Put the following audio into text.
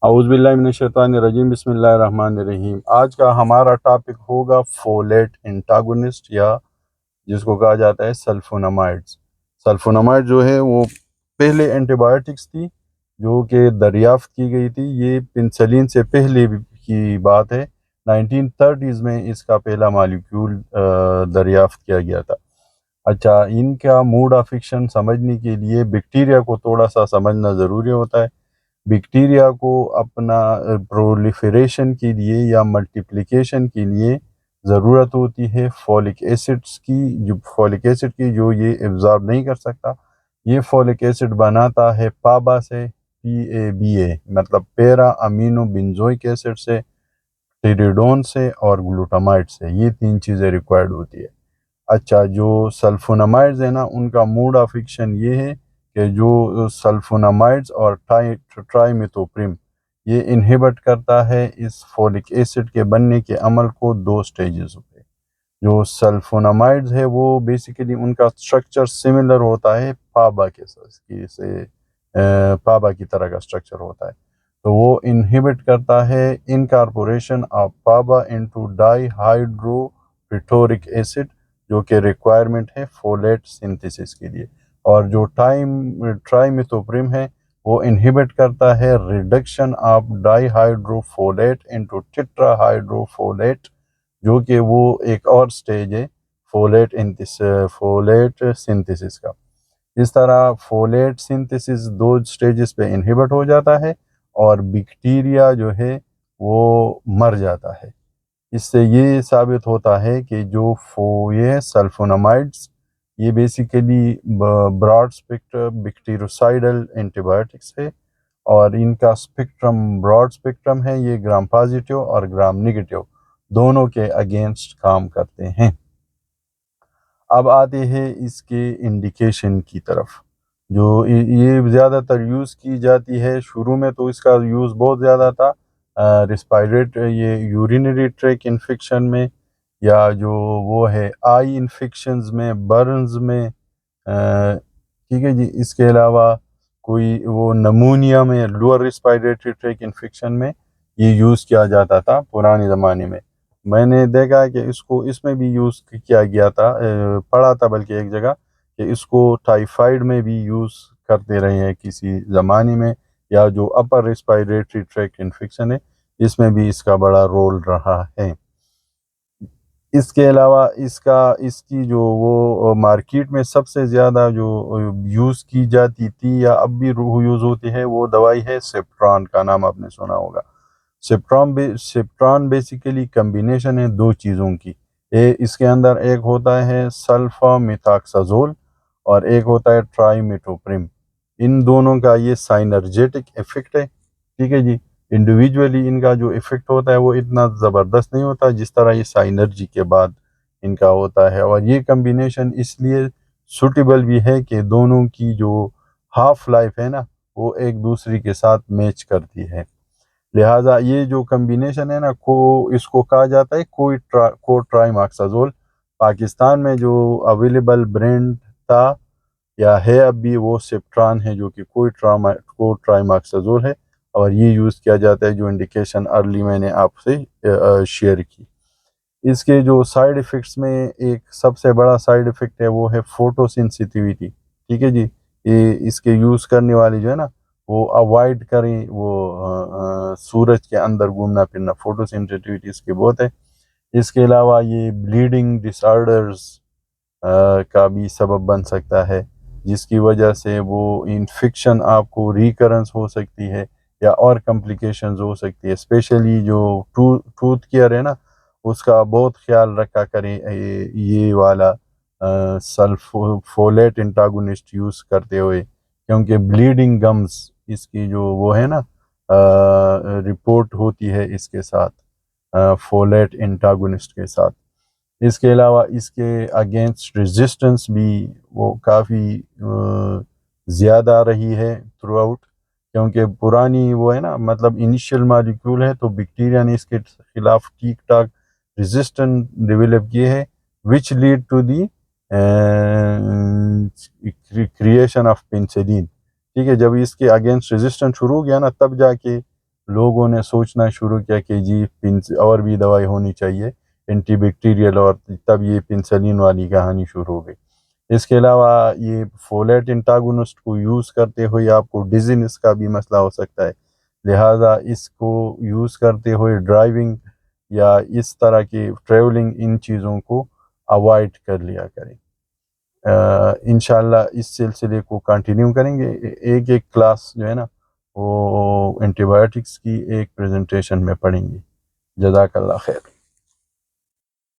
اعوذ باللہ من الشیطان الرجیم، بسم اللہ الرحمن الرحیم۔ آج کا ہمارا ٹاپک ہوگا فولیٹ انٹاگونسٹ، یا جس کو کہا جاتا ہے سلفونامائڈز۔ سلفونامائڈ جو ہے وہ پہلے اینٹی بایوٹکس تھی جو کہ دریافت کی گئی تھی۔ یہ پنسلین سے پہلے کی بات ہے، 1930s میں اس کا پہلا مالیکیول دریافت کیا گیا تھا۔ اچھا، ان کا موڈ آف ایکشن سمجھنے کے لیے بیکٹیریا کو تھوڑا سا سمجھنا ضروری ہوتا ہے۔ بیکٹیریا کو اپنا پرولیفریشن کے لیے یا ملٹیپلیکیشن کے لیے ضرورت ہوتی ہے فولک ایسڈز کی، جو یہ ایبزارب نہیں کر سکتا۔ یہ فولک ایسڈ بناتا ہے پابا سے، PABA مطلب پیرا امینو بنزوئک ایسڈ سے، ٹیریڈون سے اور گلوٹامائڈ سے۔ یہ تین چیزیں ریکوائرڈ ہوتی ہے۔ اچھا، جو سلفونامائڈز ہیں نا، ان کا موڈ آف ایکشن یہ ہے کہ جو سلفونامائڈز اور ٹرائمیتوپریم یہ انہیبٹ کرتا ہے اس فولک ایسڈ کے بننے کے عمل کو دو سٹیجز پہ۔ جو سلفونامائڈز ہے وہ بیسیکلی ان کا سٹرکچر سملر ہوتا ہے پابا کے پابا کی طرح کا سٹرکچر ہوتا ہے، تو وہ انہیبٹ کرتا ہے incorporation of PABA into dihydropteroic acid, جو کہ ریکوائرمنٹ ہے فولیٹ سنتھسس کے لیے۔ اور جو ٹرائمیتوپریم ہے وہ انہیبٹ کرتا ہے reduction of dihydrofolate into tetrahydrofolate, جو کہ وہ ایک اور سٹیج ہے فولیٹ سنتھسس کا۔ اس طرح فولیٹ سنتھسس دو سٹیجز پہ انہیبٹ ہو جاتا ہے اور بیکٹیریا جو ہے وہ مر جاتا ہے۔ اس سے یہ ثابت ہوتا ہے کہ جو یہ سلفونامائڈز یہ basically broad spectrum bactericidal antibiotics ہے، اور ان کا اسپیکٹرم براڈ اسپیکٹرم ہے، یہ گرام پازیٹیو اور گرام نیگیٹیو دونوں کے اگینسٹ کام کرتے ہیں۔ اب آتے ہیں اس کے انڈیکیشن کی طرف، جو یہ زیادہ تر یوز کی جاتی ہے۔ شروع میں تو اس کا یوز بہت زیادہ تھا یہ یورینری ٹریک انفیکشن میں، یا جو وہ ہے آئی انفیکشنز میں، برنز میں، ٹھیک ہے جی۔ اس کے علاوہ کوئی وہ نمونیا میں، لوور ریسپائریٹری ٹریک انفیکشن میں یہ یوز کیا جاتا تھا پرانے زمانے میں۔ میں نے دیکھا کہ اس میں بھی یوز کیا گیا تھا، پڑھا تھا بلکہ ایک جگہ کہ اس کو ٹائیفائڈ میں بھی یوز کرتے رہے ہیں کسی زمانے میں، یا جو اپر ریسپائریٹری ٹریک انفیکشن ہے اس میں بھی اس کا بڑا رول رہا ہے۔ اس کے علاوہ اس کی جو وہ مارکیٹ میں سب سے زیادہ جو یوز کی جاتی تھی یا اب بھی یوز ہوتی ہے وہ دوائی ہے سپٹران، کا نام آپ نے سنا ہوگا۔ سپٹران بیسیکلی کمبینیشن ہے دو چیزوں کی، اس کے اندر ایک ہوتا ہے سلفا میتاکسازول اور ایک ہوتا ہے ٹرائمیتوپریم۔ ان دونوں کا یہ سائنرجیٹک ایفیکٹ ہے، ٹھیک ہے جی۔ انڈیویجولی ان کا جو ایفیکٹ ہوتا ہے وہ اتنا زبردست نہیں ہوتا جس طرح یہ سائنرجی کے بعد ان کا ہوتا ہے، اور یہ کمبینیشن اس لیے سوٹیبل بھی ہے کہ دونوں کی جو ہاف لائف ہے نا وہ ایک دوسری کے ساتھ میچ کرتی ہے۔ لہٰذا یہ جو کمبینیشن ہے نا اس کو کہا جاتا ہے کو ٹرائماکسازول۔ پاکستان میں جو اویلیبل برینڈ تھا یا ہے اب بھی وہ سپٹران ہے، جو کہ کو ٹرائماکسازول ہے، اور یہ یوز کیا جاتا ہے۔ جو انڈیکیشن ارلی میں نے آپ سے شیئر کی۔ اس کے جو سائیڈ ایفیکٹس میں ایک سب سے بڑا سائیڈ ایفیکٹ ہے وہ ہے فوٹو سینسیٹیویٹی، ٹھیک ہے جی۔ یہ اس کے یوز کرنے والی جو ہے نا وہ اوائڈ کریں وہ سورج کے اندر گھومنا پھرنا، فوٹو سینسیٹیویٹی اس کی بہت ہے۔ اس کے علاوہ یہ بلیڈنگ ڈس آرڈرز کا بھی سبب بن سکتا ہے، جس کی وجہ سے وہ انفیکشن آپ کو ریکرنس ہو سکتی ہے یا اور کمپلیکیشنز ہو سکتی ہے۔ اسپیشلی جو ٹوتھ کیئر ہے نا اس کا بہت خیال رکھا کریں یہ والا فولیٹ انٹاگونسٹ یوز کرتے ہوئے، کیونکہ بلیڈنگ گمز اس کی جو وہ ہے نا رپورٹ ہوتی ہے اس کے ساتھ، فولیٹ انٹاگونسٹ کے ساتھ۔ اس کے علاوہ اس کے اگینسٹ ریزسٹنس بھی وہ کافی زیادہ رہی ہے تھرو آؤٹ، کیونکہ پرانی وہ ہے نا مطلب انیشیل مالیکیول ہے، تو بیکٹیریا نے اس کے خلاف ٹھیک ٹھاک ریزسٹنس ڈیولپ کی ہے، which lead to the creation of penicillin, ٹھیک ہے۔ جب اس کے اگینسٹ ریزسٹنس شروع ہو گیا نا تب جا کے لوگوں نے سوچنا شروع کیا کہ جی اور بھی دوائی ہونی چاہیے اینٹی بیکٹیریل، اور تب یہ پنسلین والی کہانی شروع ہو گئی۔ اس کے علاوہ یہ فولیٹ انٹاگونسٹ کو یوز کرتے ہوئے آپ کو ڈیزینس کا بھی مسئلہ ہو سکتا ہے، لہٰذا اس کو یوز کرتے ہوئے ڈرائیونگ یا اس طرح کی ٹریولنگ ان چیزوں کو اوائڈ کر لیا کریں۔ انشاءاللہ اس سلسلے کو کنٹینیو کریں گے، ایک کلاس جو ہے نا وہ اینٹی بایوٹکس کی ایک پریزنٹیشن میں پڑھیں گے۔ جزاک اللہ خیر۔